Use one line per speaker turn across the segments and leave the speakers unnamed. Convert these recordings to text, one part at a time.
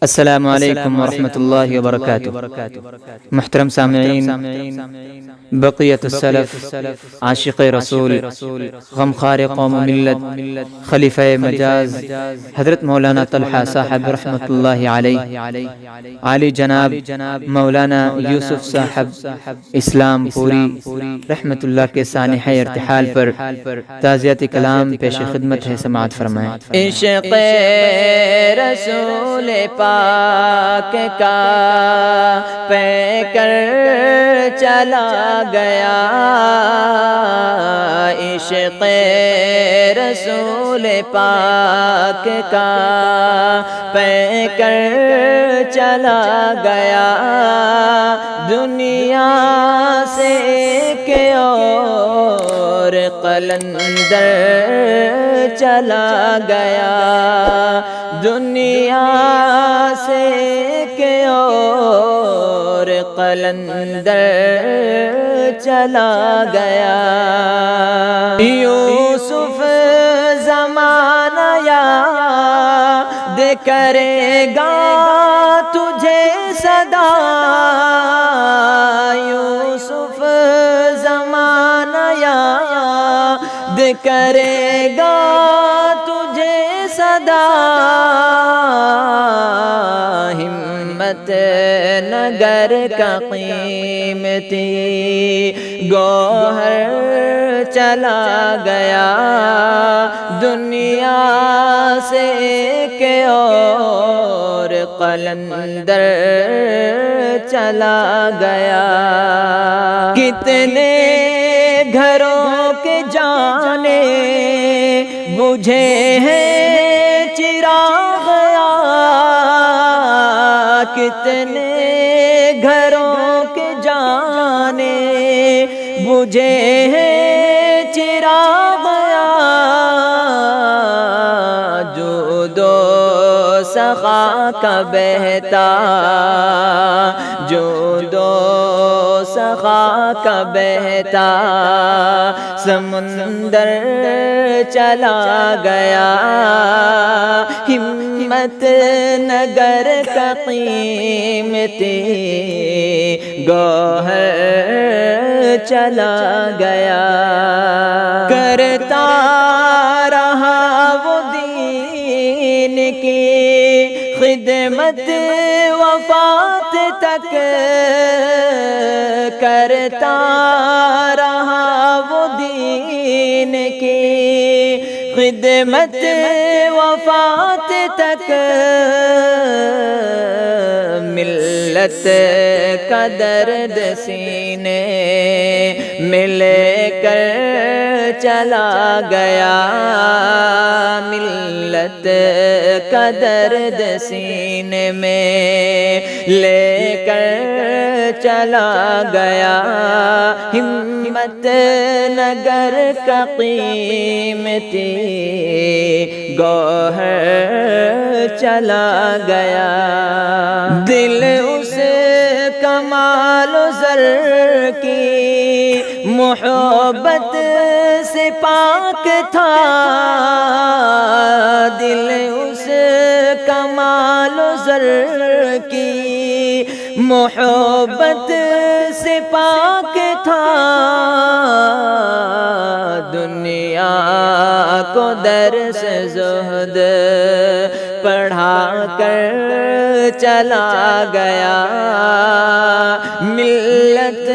السلام علیکم ورحمۃ اللہ وبرکاتہ۔ محترم سامعین، بقیت السلف، عاشق رسول، غمخوار قوم و ملت، خلیفہ مجاز حضرت مولانا طلحہ صاحب رحمۃ اللہ علیہ، عالی جناب مولانا یوسف صاحب اسلام پوری رحمۃ اللہ کے سانحہ ارتحال پر تعزیت کلام پیش خدمت ہے، سماعت فرمائیں۔
عشق رسول پاک کا پے کر چلا گیا، عشق رسول پاک کا پے کر چلا گیا، دنیا سے ایک اور قلندر چلا گیا، دنیا سے ایک اور قلندر چلا گیا، یوسف زمانہ یاد کرے گا تجھے سدا، یوسف زمانہ یاد کرے گا تجھے سدا، ہمت نگر کا قیمتی گوہر چلا گیا، دنیا سے ایک اور قلندر چلا گیا، کتنے گھروں کے جانے بجھے ہیں چراغ، کتنے گھروں کے جانے بجھے ہیں چراغ، جود و سخا کا بہتا، جود و سخا کا بہتا سمندر چلا گیا، ہمت نگر کا قیمتی گوہر چلا گیا، کرتا رہا وہ دین کی خدمت وفات تک، کرتا رہا وہ دین کی خدمت وفات تک، ملت کا درد سینے میں لے کر چلا گیا، ملت کا درد سینے میں لے کر چلا گیا، ہمت نگر کا قیمتی گوہر چلا گیا، دل اس کمال و زر کی محبت سے پاک تھا، دل اس کمال و زر کی محبت سے پاک تھا، دنیا کو درس زہد پڑھا کر چلا گیا، ملت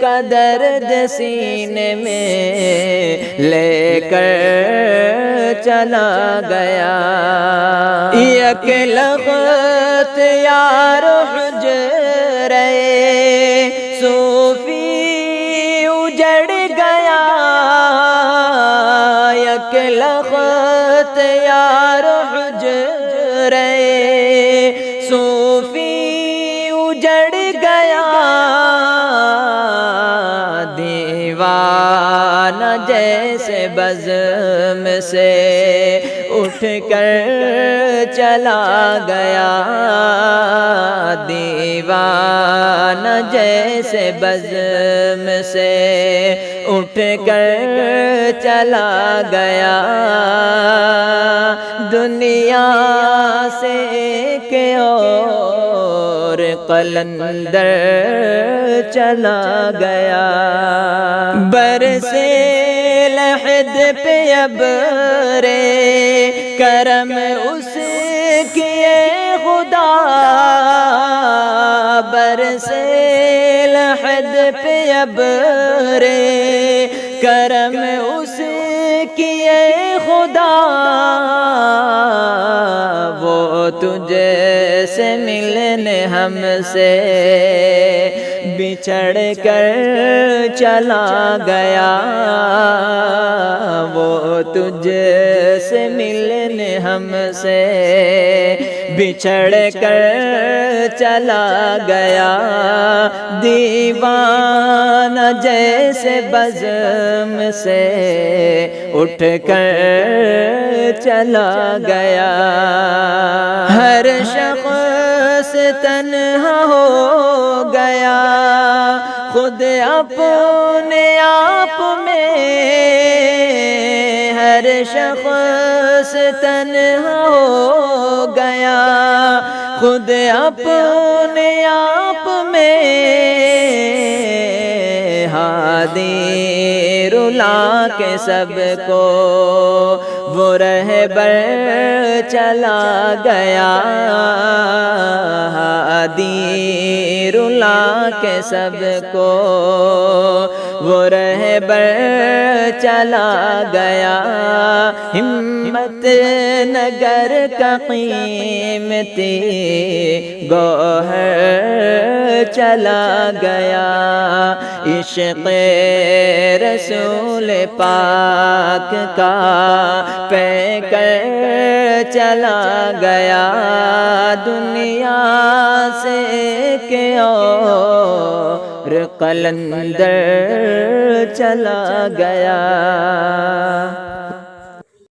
کا درد سینے میں لے کر چلا گیا، یک لغت یار حجرے صوفی اجڑ گیا، یک لغت یار حجرے صوفی اجڑ گیا، دیوانہ جیسے بزم سے اٹھ کر چلا گیا، دیوانہ جیسے بزم سے اٹھ کر چلا گیا، دنیا سے کہ اور قلندر چلا گیا برسے لحد پہ ابر کرم اس کیے خدا برسے لحد پہ ابر کرم اس کیے خدا وہ تجھ سے ملنے ہم سے بچھڑ کر چلا گیا وہ تجھ سے ملنے ہم سے بچھڑ کر چلا گیا دیوانہ جیسے بزم سے اٹھ کر چلا گیا ہر شخص تنہا ہو گیا خود اپنے آپ میں ہر شخص تنہا ہو گیا خود اپنے آپ میں ہادی رلا کے سب کو وہ رہبر چلا گیا ہادی رلا کے سب کو وہ رہبر چلا گیا ہمت نگر کا قیمتی گوہر چلا گیا عشق رسول پاک کا پیکر چلا گیا دنیا سے کہ اور قلندر چلا گیا